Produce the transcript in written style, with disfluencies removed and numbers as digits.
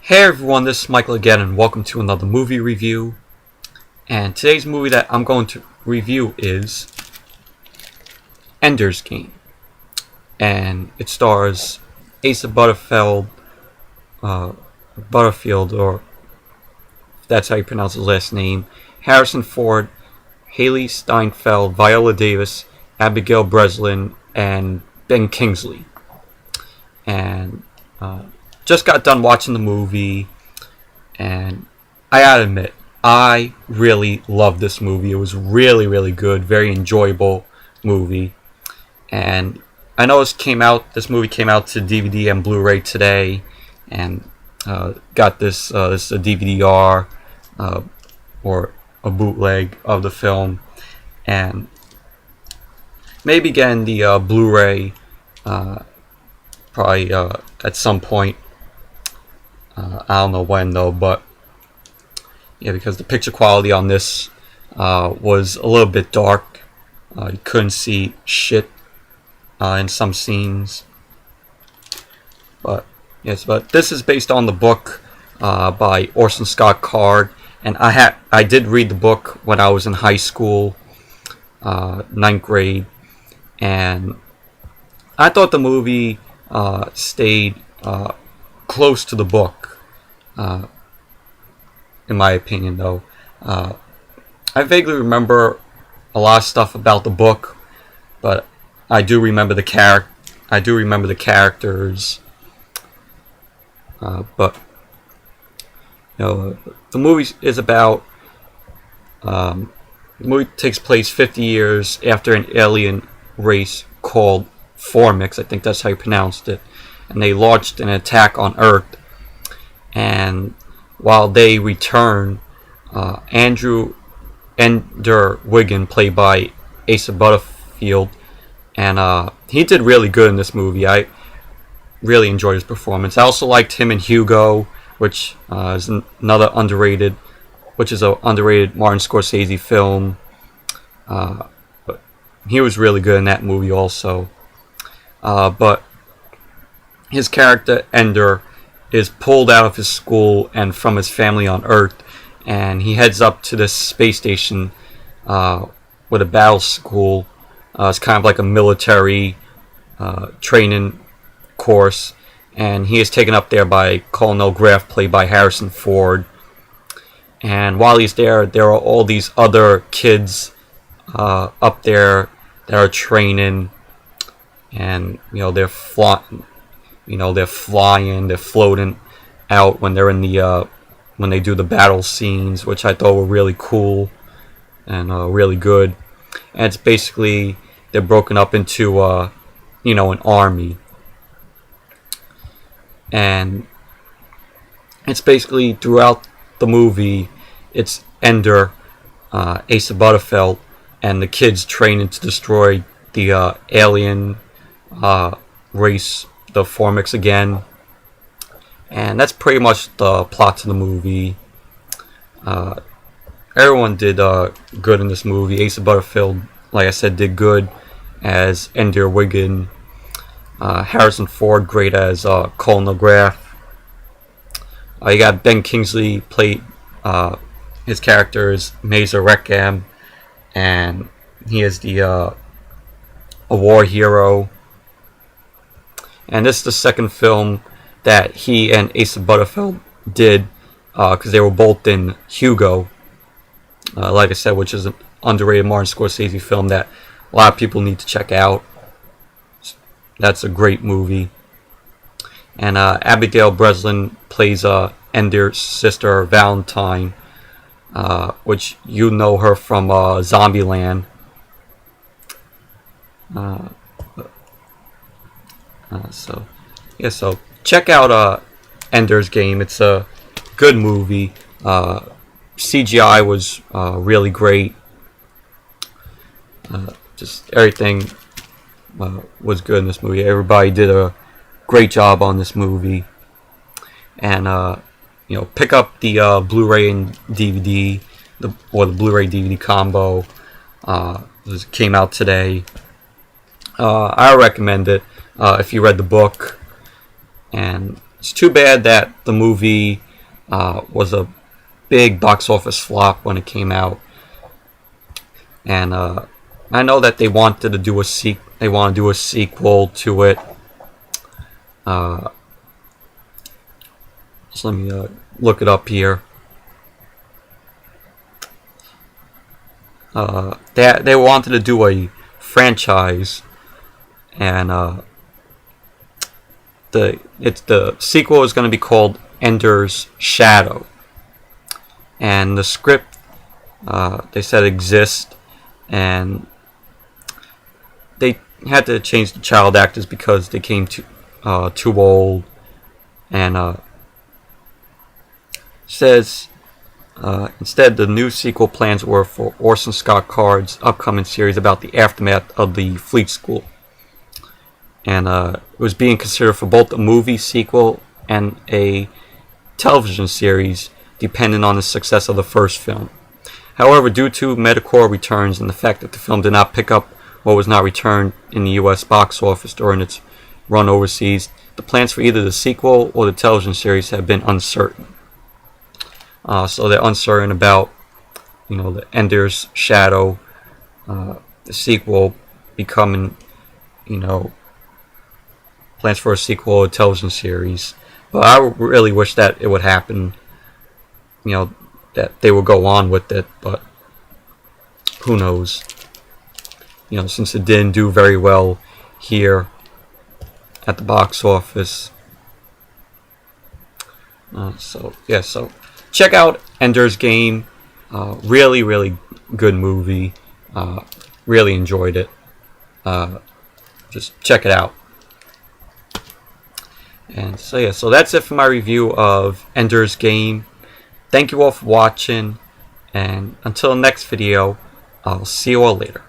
Hey everyone, this is Michael again, and welcome to another movie review. And today's movie that I'm going to review is Ender's Game. And it stars Asa Butterfield, or if that's how you pronounce his last name, Harrison Ford, Hailee Steinfeld, Viola Davis, Abigail Breslin, and Ben Kingsley. And just got done watching the movie, and I gotta admit, I really loved this movie. It was really, really good, very enjoyable movie. And I know this movie came out to DVD and Blu-ray today, and got this is a DVD-R or a bootleg of the film, and maybe getting the Blu-ray probably at some point. I don't know when though, but yeah, because the picture quality on this was a little bit dark. You couldn't see shit in some scenes. But yes, but this is based on the book by Orson Scott Card, and I did read the book when I was in high school, 9th grade, and I thought the movie stayed close to the book, in my opinion. Though I vaguely remember a lot of stuff about the book, but I do remember the characters. But the movie is about. The movie takes place 50 years after an alien race called Formix, I think that's how you pronounced it, and they launched an attack on Earth. And while they return, Ender Wiggin, played by Asa Butterfield, and he did really good in this movie. I really enjoyed his performance. I also liked him in Hugo, which is another underrated Martin Scorsese film. But he was really good in that movie also. But his character Ender is pulled out of his school and from his family on Earth, and he heads up to this space station with a battle school. It's kind of like a military training course, and he is taken up there by Colonel Graff, played by Harrison Ford. And while he's there, there are all these other kids up there that are training, and they're flying, they're floating out when they're in the when they do the battle scenes, which I thought were really cool and really good. And it's basically they're broken up into an army, and it's basically throughout the movie, it's Ender, Asa Butterfield, and the kids training to destroy the alien race, the Formix again. And that's pretty much the plot to the movie. Everyone did good in this movie. Asa Butterfield, like I said, did good as Ender Wiggin. Harrison Ford, great as Colonel Graff. You got Ben Kingsley, played his character is Mazer Reckham, and he is a war hero. And this is the second film that he and Asa Butterfield did, because they were both in Hugo, like I said, which is an underrated Martin Scorsese film that a lot of people need to check out. That's a great movie. And Abigail Breslin plays Ender's sister, Valentine, which you know her from Zombieland. So check out Ender's Game. It's a good movie. CGI was really great. Just everything was good in this movie. Everybody did a great job on this movie. And pick up the Blu-ray and DVD, or the Blu-ray DVD combo. It came out today. I recommend it if you read the book. And it's too bad that the movie was a big box office flop when it came out, and I know that they wanted to do they want to do a sequel to it. So let me look it up here. They wanted to do a franchise, and the sequel is going to be called Ender's Shadow, and the script they said exists, and they had to change the child actors because they came too old, and says instead the new sequel plans were for Orson Scott Card's upcoming series about the aftermath of the Fleet School, and it was being considered for both a movie sequel and a television series depending on the success of the first film. However, due to Metacore returns and the fact that the film did not pick up what was not returned in the US box office during its run overseas, the plans for either the sequel or the television series have been uncertain. So they're uncertain about, the Ender's Shadow, the sequel becoming, plans for a sequel or a television series. But I really wish that it would happen, that they would go on with it, but who knows? Since it didn't do very well here at the box office. So check out Ender's Game. Really, really good movie. Really enjoyed it. Just check it out. And so that's it for my review of Ender's Game. Thank you all for watching, and until next video, I'll see you all later.